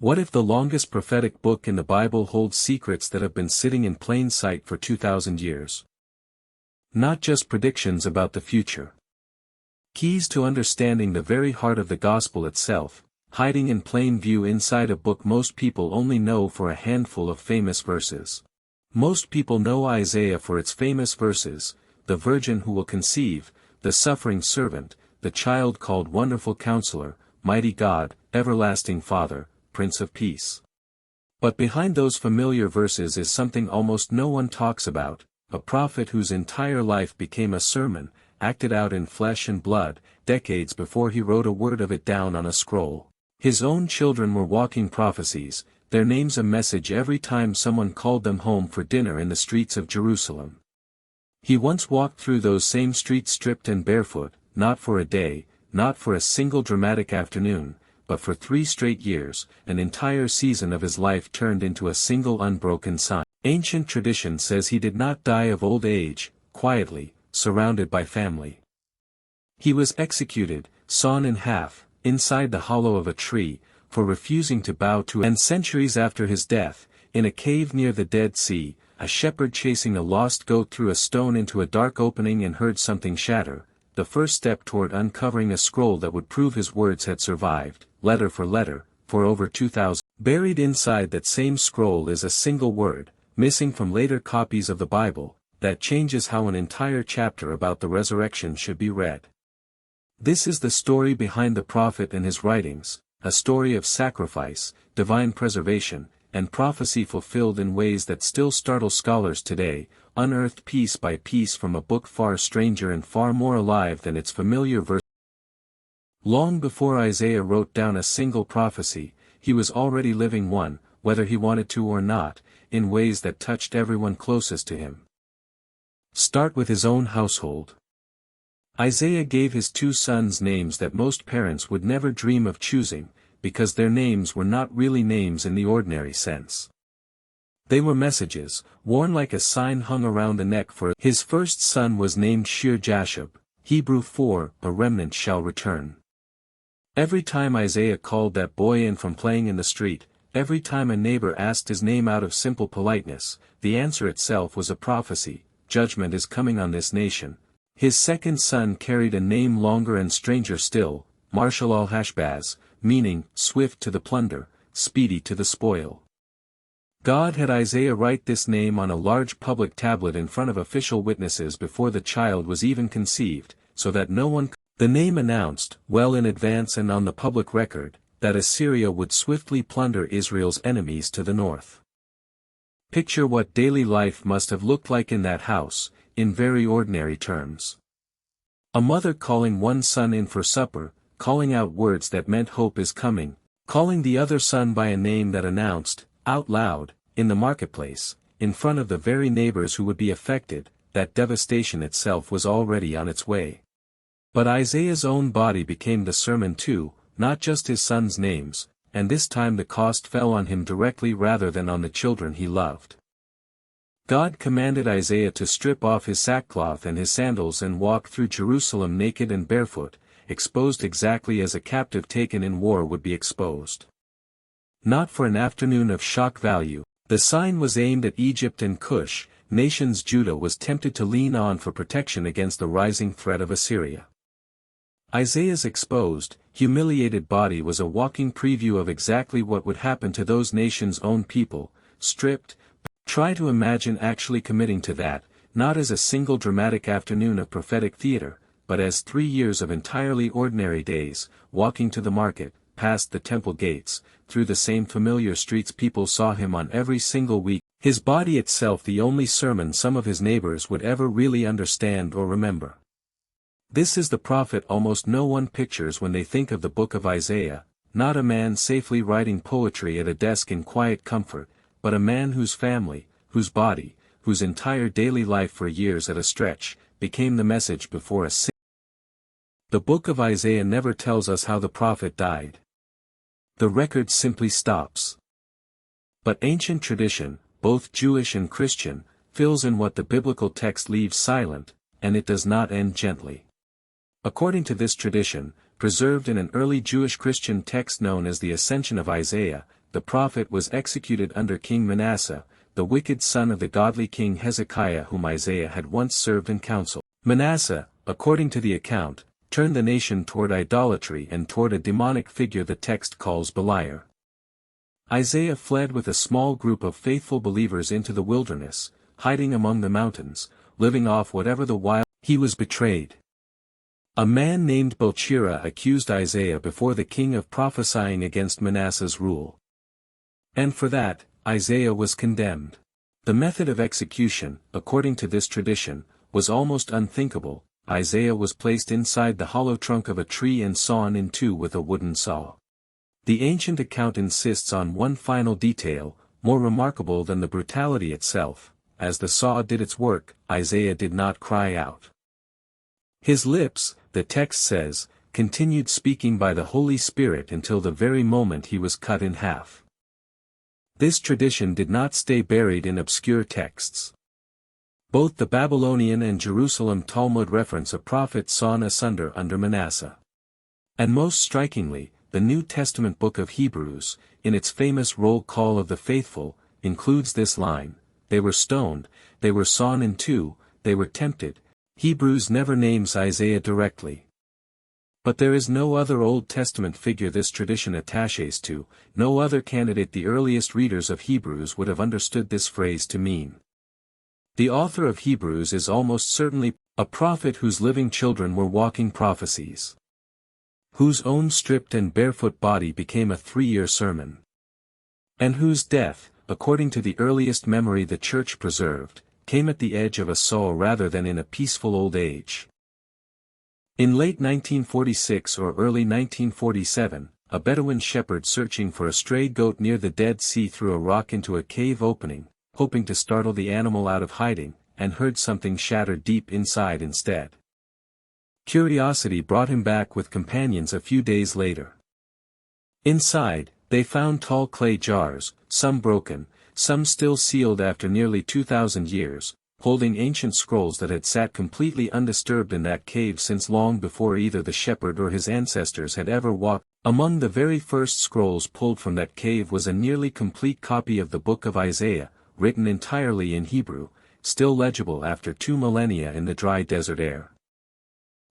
What if the longest prophetic book in the Bible holds secrets that have been sitting in plain sight for 2,000 years? Not just predictions about the future. Keys to understanding the very heart of the gospel itself, hiding in plain view inside a book most people only know for a handful of famous verses. Most people know Isaiah for its famous verses, the virgin who will conceive, the suffering servant, the child called Wonderful Counselor, Mighty God, Everlasting Father, Prince of Peace. But behind those familiar verses is something almost no one talks about, a prophet whose entire life became a sermon, acted out in flesh and blood, decades before he wrote a word of it down on a scroll. His own children were walking prophecies, their names a message every time someone called them home for dinner in the streets of Jerusalem. He once walked through those same streets stripped and barefoot, not for a day, not for a single dramatic afternoon, but for 3 straight years, an entire season of his life turned into a single unbroken sign. Ancient tradition says he did not die of old age, quietly, surrounded by family. He was executed, sawn in half, inside the hollow of a tree, for refusing to bow to, and centuries after his death, in a cave near the Dead Sea, a shepherd chasing a lost goat threw a stone into a dark opening and heard something shatter, the first step toward uncovering a scroll that would prove his words had survived, letter, for over 2,000. Buried inside that same scroll is a single word, missing from later copies of the Bible, that changes how an entire chapter about the resurrection should be read. This is the story behind the prophet and his writings, a story of sacrifice, divine preservation, and prophecy fulfilled in ways that still startle scholars today, unearthed piece by piece from a book far stranger and far more alive than its familiar verse. Long before Isaiah wrote down a single prophecy, he was already living one, whether he wanted to or not, in ways that touched everyone closest to him. Start with his own household. Isaiah gave his 2 sons names that most parents would never dream of choosing, because their names were not really names in the ordinary sense. They were messages, worn like a sign hung around the neck for his first son was named Shear-Jashub, Hebrew for, a remnant shall return. Every time Isaiah called that boy in from playing in the street, every time a neighbor asked his name out of simple politeness, the answer itself was a prophecy, judgment is coming on this nation. His second son carried a name longer and stranger still, Marshal-al-Hashbaz, meaning, swift to the plunder, speedy to the spoil. God had Isaiah write this name on a large public tablet in front of official witnesses before the child was even conceived, so that no one could. The name announced, well in advance and on the public record, that Assyria would swiftly plunder Israel's enemies to the north. Picture what daily life must have looked like in that house, in very ordinary terms. A mother calling one son in for supper, calling out words that meant hope is coming, calling the other son by a name that announced, out loud, in the marketplace, in front of the very neighbors who would be affected, that devastation itself was already on its way. But Isaiah's own body became the sermon too, not just his sons' names, and this time the cost fell on him directly rather than on the children he loved. God commanded Isaiah to strip off his sackcloth and his sandals and walk through Jerusalem naked and barefoot, exposed exactly as a captive taken in war would be exposed. Not for an afternoon of shock value, the sign was aimed at Egypt and Cush, nations Judah was tempted to lean on for protection against the rising threat of Assyria. Isaiah's exposed, humiliated body was a walking preview of exactly what would happen to those nations' own people, stripped. Try to imagine actually committing to that, not as a single dramatic afternoon of prophetic theater, but as 3 years of entirely ordinary days, walking to the market, past the temple gates, through the same familiar streets people saw him on every single week, his body itself the only sermon some of his neighbors would ever really understand or remember. This is the prophet almost no one pictures when they think of the book of Isaiah, not a man safely writing poetry at a desk in quiet comfort, but a man whose family, whose body, whose entire daily life for years at a stretch, became the message before a sin. The book of Isaiah never tells us how the prophet died. The record simply stops. But ancient tradition, both Jewish and Christian, fills in what the biblical text leaves silent, and it does not end gently. According to this tradition, preserved in an early Jewish Christian text known as the Ascension of Isaiah, the prophet was executed under King Manasseh, the wicked son of the godly King Hezekiah whom Isaiah had once served in council. Manasseh, according to the account, turned the nation toward idolatry and toward a demonic figure the text calls Beliar. Isaiah fled with a small group of faithful believers into the wilderness, hiding among the mountains, living off whatever the while he was betrayed. A man named Belchira accused Isaiah before the king of prophesying against Manasseh's rule. And for that, Isaiah was condemned. The method of execution, according to this tradition, was almost unthinkable. Isaiah was placed inside the hollow trunk of a tree and sawn in two with a wooden saw. The ancient account insists on one final detail, more remarkable than the brutality itself. As the saw did its work, Isaiah did not cry out. His lips, the text says, continued speaking by the Holy Spirit until the very moment he was cut in half. This tradition did not stay buried in obscure texts. Both the Babylonian and Jerusalem Talmud reference a prophet sawn asunder under Manasseh. And most strikingly, the New Testament book of Hebrews, in its famous roll call of the faithful, includes this line: they were stoned, they were sawn in two, they were tempted. Hebrews never names Isaiah directly. But there is no other Old Testament figure this tradition attaches to, no other candidate the earliest readers of Hebrews would have understood this phrase to mean. The author of Hebrews is almost certainly a prophet whose living children were walking prophecies, whose own stripped and barefoot body became a 3-year sermon, and whose death, according to the earliest memory the Church preserved, came at the edge of a saw rather than in a peaceful old age. In late 1946 or early 1947, a Bedouin shepherd searching for a stray goat near the Dead Sea threw a rock into a cave opening, hoping to startle the animal out of hiding, and heard something shatter deep inside instead. Curiosity brought him back with companions a few days later. Inside, they found tall clay jars, some broken, some still sealed after nearly 2,000 years, holding ancient scrolls that had sat completely undisturbed in that cave since long before either the shepherd or his ancestors had ever walked. Among the very first scrolls pulled from that cave was a nearly complete copy of the book of Isaiah, written entirely in Hebrew, still legible after 2 millennia in the dry desert air.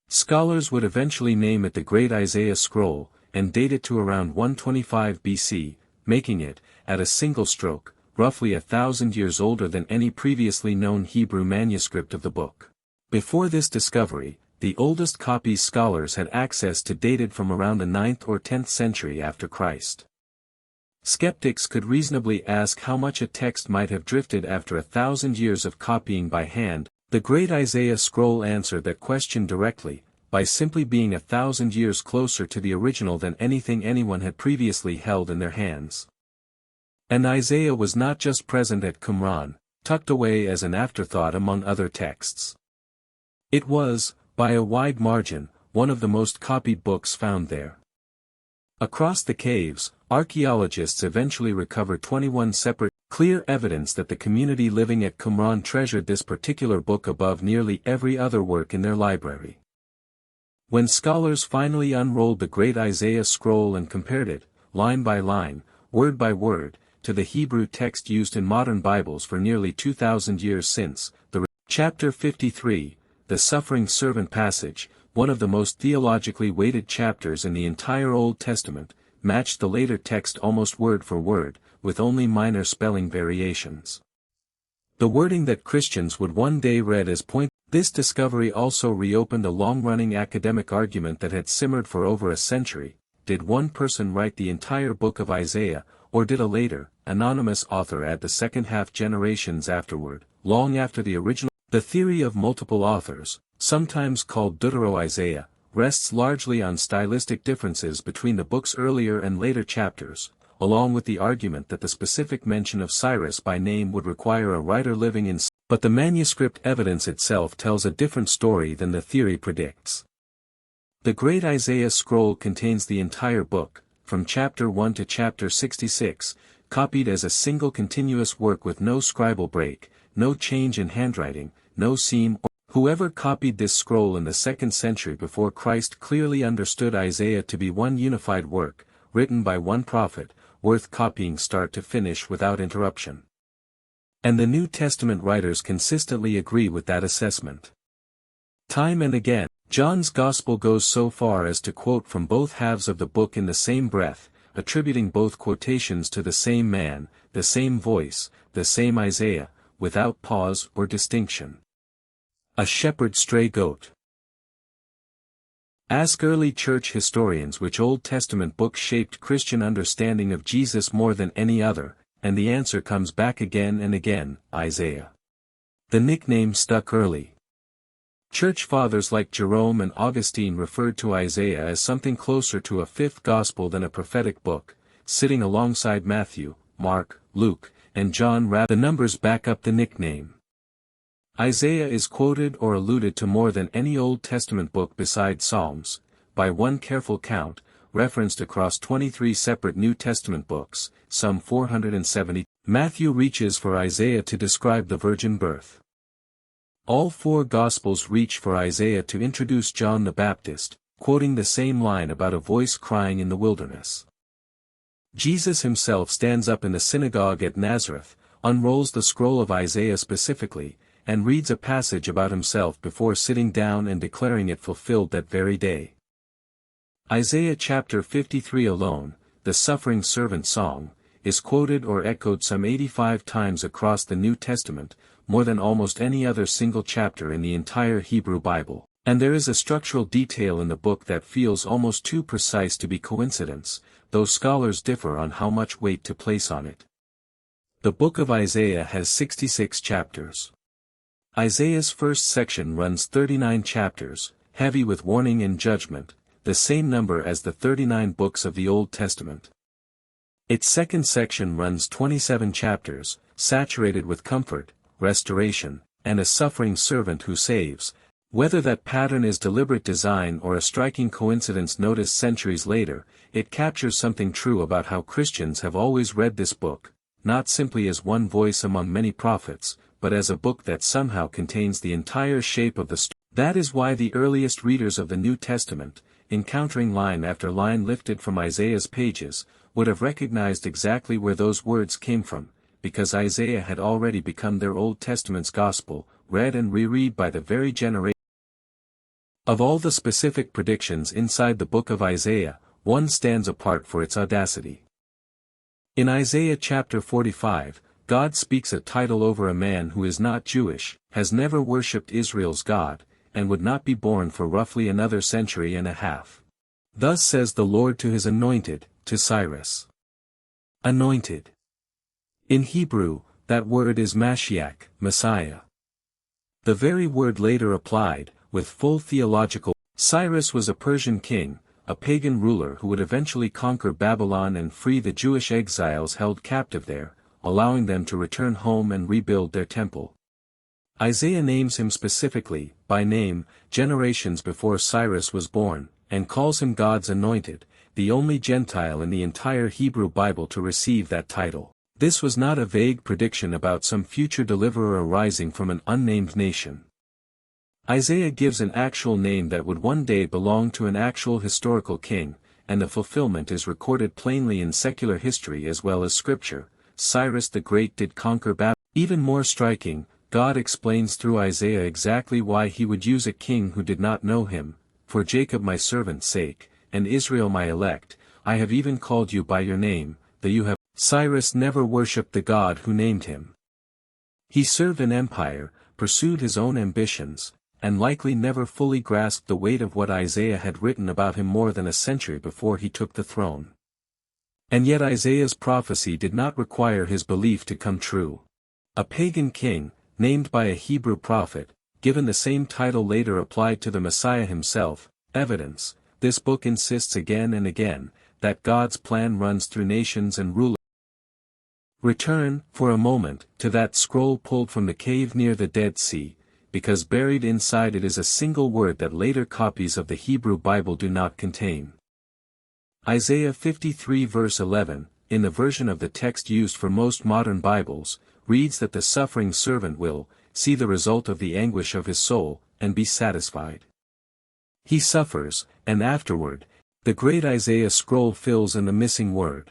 Scholars would eventually name it the Great Isaiah Scroll, and date it to around 125 BC, making it, at a single stroke, roughly 1,000 years older than any previously known Hebrew manuscript of the book. Before this discovery, the oldest copies scholars had access to dated from around the 9th or 10th century after Christ. Skeptics could reasonably ask how much a text might have drifted after 1,000 years of copying by hand. The Great Isaiah Scroll answered that question directly, by simply being 1,000 years closer to the original than anything anyone had previously held in their hands. And Isaiah was not just present at Qumran, tucked away as an afterthought among other texts. It was, by a wide margin, one of the most copied books found there. Across the caves, archaeologists eventually recovered 21 separate, clear evidence that the community living at Qumran treasured this particular book above nearly every other work in their library. When scholars finally unrolled the Great Isaiah Scroll and compared it, line by line, word by word, to the Hebrew text used in modern Bibles for nearly 2,000 years since, Chapter 53, the Suffering Servant passage, one of the most theologically weighted chapters in the entire Old Testament, matched the later text almost word for word, with only minor spelling variations. The wording that Christians would one day read as point. This discovery also reopened a long-running academic argument that had simmered for over a century: did one person write the entire book of Isaiah, or did a later, anonymous author add the second half generations afterward, long after the original? The theory of multiple authors, sometimes called Deutero-Isaiah, rests largely on stylistic differences between the book's earlier and later chapters, along with the argument that the specific mention of Cyrus by name would require a writer living in. But the manuscript evidence itself tells a different story than the theory predicts. The Great Isaiah Scroll contains the entire book, from chapter 1 to chapter 66, copied as a single continuous work with no scribal break, no change in handwriting, no seam. Whoever copied this scroll in the 2nd century before Christ clearly understood Isaiah to be one unified work, written by one prophet, worth copying start to finish without interruption. And the New Testament writers consistently agree with that assessment. Time and again, John's Gospel goes so far as to quote from both halves of the book in the same breath, attributing both quotations to the same man, the same voice, the same Isaiah, without pause or distinction. A shepherd's stray goat. Ask early church historians which Old Testament book shaped Christian understanding of Jesus more than any other, and the answer comes back again and again: Isaiah. The nickname stuck early. Church fathers like Jerome and Augustine referred to Isaiah as something closer to a fifth gospel than a prophetic book, sitting alongside Matthew, Mark, Luke, and John. The numbers back up the nickname. Isaiah is quoted or alluded to more than any Old Testament book beside Psalms, by one careful count, referenced across 23 separate New Testament books, some 470. Matthew reaches for Isaiah to describe the virgin birth. All four Gospels reach for Isaiah to introduce John the Baptist, quoting the same line about a voice crying in the wilderness. Jesus himself stands up in the synagogue at Nazareth, unrolls the scroll of Isaiah specifically, and reads a passage about himself before sitting down and declaring it fulfilled that very day. Isaiah chapter 53 alone, the suffering servant song, is quoted or echoed some 85 times across the New Testament, more than almost any other single chapter in the entire Hebrew Bible, and there is a structural detail in the book that feels almost too precise to be coincidence, though scholars differ on how much weight to place on it. The book of Isaiah has 66 chapters. Isaiah's first section runs 39 chapters, heavy with warning and judgment, the same number as the 39 books of the Old Testament. Its second section runs 27 chapters, saturated with comfort, restoration, and a suffering servant who saves. Whether that pattern is deliberate design or a striking coincidence noticed centuries later, it captures something true about how Christians have always read this book, not simply as one voice among many prophets, but as a book that somehow contains the entire shape of the story. That is why the earliest readers of the New Testament, encountering line after line lifted from Isaiah's pages, would have recognized exactly where those words came from, because Isaiah had already become their Old Testament's gospel, read and reread by the very generation. Of all the specific predictions inside the book of Isaiah, one stands apart for its audacity. In Isaiah chapter 45, God speaks a title over a man who is not Jewish, has never worshipped Israel's God, and would not be born for roughly another century and a half. Thus says the Lord to his anointed, to Cyrus. Anointed. In Hebrew, that word is Mashiach, Messiah. The very word later applied, with full theological. Cyrus was a Persian king, a pagan ruler who would eventually conquer Babylon and free the Jewish exiles held captive there, allowing them to return home and rebuild their temple. Isaiah names him specifically, by name, generations before Cyrus was born, and calls him God's anointed, the only Gentile in the entire Hebrew Bible to receive that title. This was not a vague prediction about some future deliverer arising from an unnamed nation. Isaiah gives an actual name that would one day belong to an actual historical king, and the fulfillment is recorded plainly in secular history as well as scripture. Cyrus the Great did conquer Babylon. Even more striking, God explains through Isaiah exactly why he would use a king who did not know him. For Jacob my servant's sake, and Israel my elect, I have even called you by your name, though you have. Cyrus never worshipped the God who named him. He served an empire, pursued his own ambitions, and likely never fully grasped the weight of what Isaiah had written about him more than a century before he took the throne. And yet Isaiah's prophecy did not require his belief to come true. A pagan king, named by a Hebrew prophet, given the same title later applied to the Messiah himself, evidence. This book insists again and again, that God's plan runs through nations and rulers. Return, for a moment, to that scroll pulled from the cave near the Dead Sea, because buried inside it is a single word that later copies of the Hebrew Bible do not contain. Isaiah 53 verse 11, in the version of the text used for most modern Bibles, reads that the suffering servant will see the result of the anguish of his soul, and be satisfied. He suffers, and afterward, the great Isaiah scroll fills in the missing word.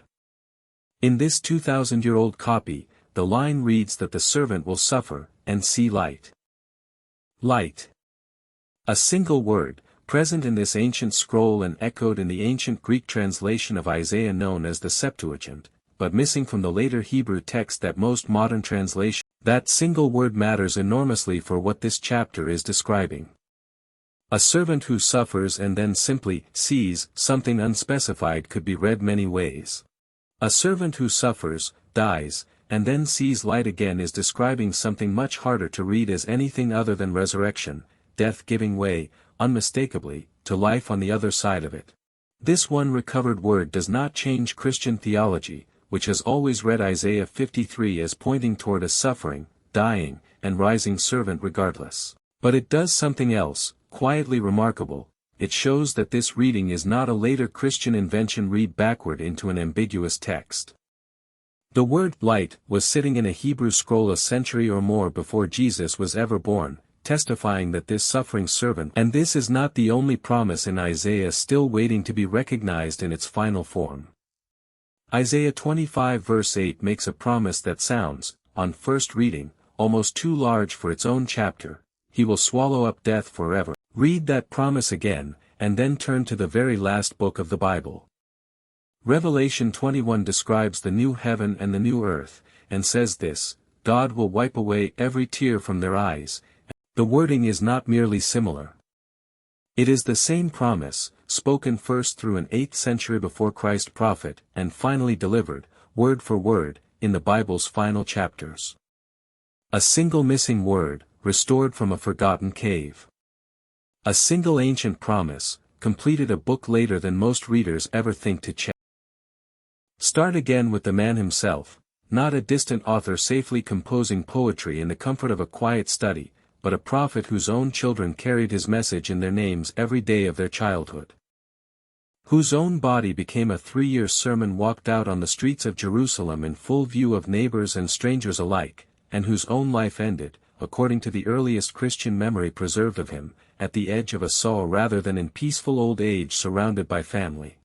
In this 2,000-year-old copy, the line reads that the servant will suffer, and see light. Light. A single word, present in this ancient scroll and echoed in the ancient Greek translation of Isaiah known as the Septuagint, but missing from the later Hebrew text that most modern translations. That single word matters enormously for what this chapter is describing. A servant who suffers and then simply sees something unspecified could be read many ways. A servant who suffers, dies, and then sees light again is describing something much harder to read as anything other than resurrection, death giving way, unmistakably, to life on the other side of it. This one recovered word does not change Christian theology, which has always read Isaiah 53 as pointing toward a suffering, dying, and rising servant regardless. But it does something else, quietly remarkable. It shows that this reading is not a later Christian invention read backward into an ambiguous text. The word light was sitting in a Hebrew scroll a century or more before Jesus was ever born, testifying that this suffering servant, and this is not the only promise in Isaiah still waiting to be recognized in its final form. Isaiah 25 verse 8 makes a promise that sounds, on first reading, almost too large for its own chapter. He will swallow up death forever. Read that promise again, and then turn to the very last book of the Bible. Revelation 21 describes the new heaven and the new earth, and says this: God will wipe away every tear from their eyes. The wording is not merely similar. It is the same promise, spoken first through an 8th century before Christ prophet, and finally delivered, word for word, in the Bible's final chapters. A single missing word, restored from a forgotten cave. A single ancient promise, completed a book later than most readers ever think to check. Start again with the man himself, not a distant author safely composing poetry in the comfort of a quiet study, but a prophet whose own children carried his message in their names every day of their childhood. Whose own body became a 3-year sermon walked out on the streets of Jerusalem in full view of neighbors and strangers alike, and whose own life ended, according to the earliest Christian memory preserved of him, at the edge of a saw rather than in peaceful old age surrounded by family.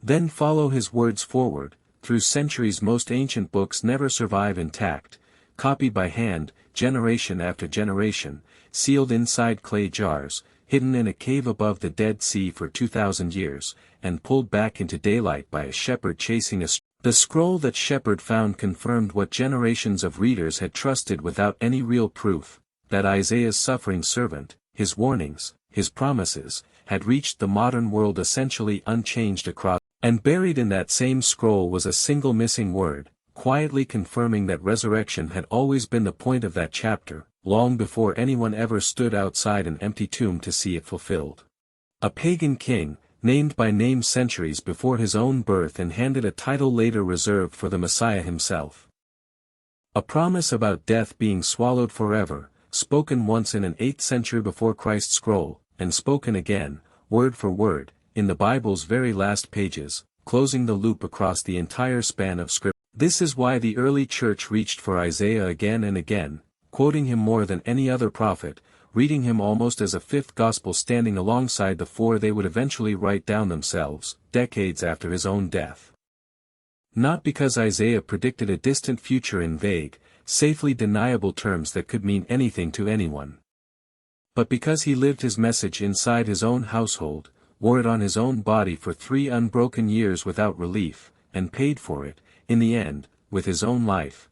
Then follow his words forward, through centuries most ancient books never survive intact, copied by hand, generation after generation, sealed inside clay jars, hidden in a cave above the Dead Sea for 2,000 years, and pulled back into daylight by a shepherd chasing a The scroll that shepherd found confirmed what generations of readers had trusted without any real proof, that Isaiah's suffering servant, his warnings, his promises, had reached the modern world essentially unchanged across. And buried in that same scroll was a single missing word, quietly confirming that resurrection had always been the point of that chapter, long before anyone ever stood outside an empty tomb to see it fulfilled. A pagan king, named by name centuries before his own birth and handed a title later reserved for the Messiah himself. A promise about death being swallowed forever, spoken once in an 8th century before Christ's scroll, and spoken again, word for word, in the Bible's very last pages, closing the loop across the entire span of Scripture. This is why the early church reached for Isaiah again and again, quoting him more than any other prophet, reading him almost as a fifth gospel standing alongside the 4 they would eventually write down themselves, decades after his own death. Not because Isaiah predicted a distant future in vague, safely deniable terms that could mean anything to anyone. But because he lived his message inside his own household, wore it on his own body for 3 unbroken years without relief, and paid for it, in the end, with his own life,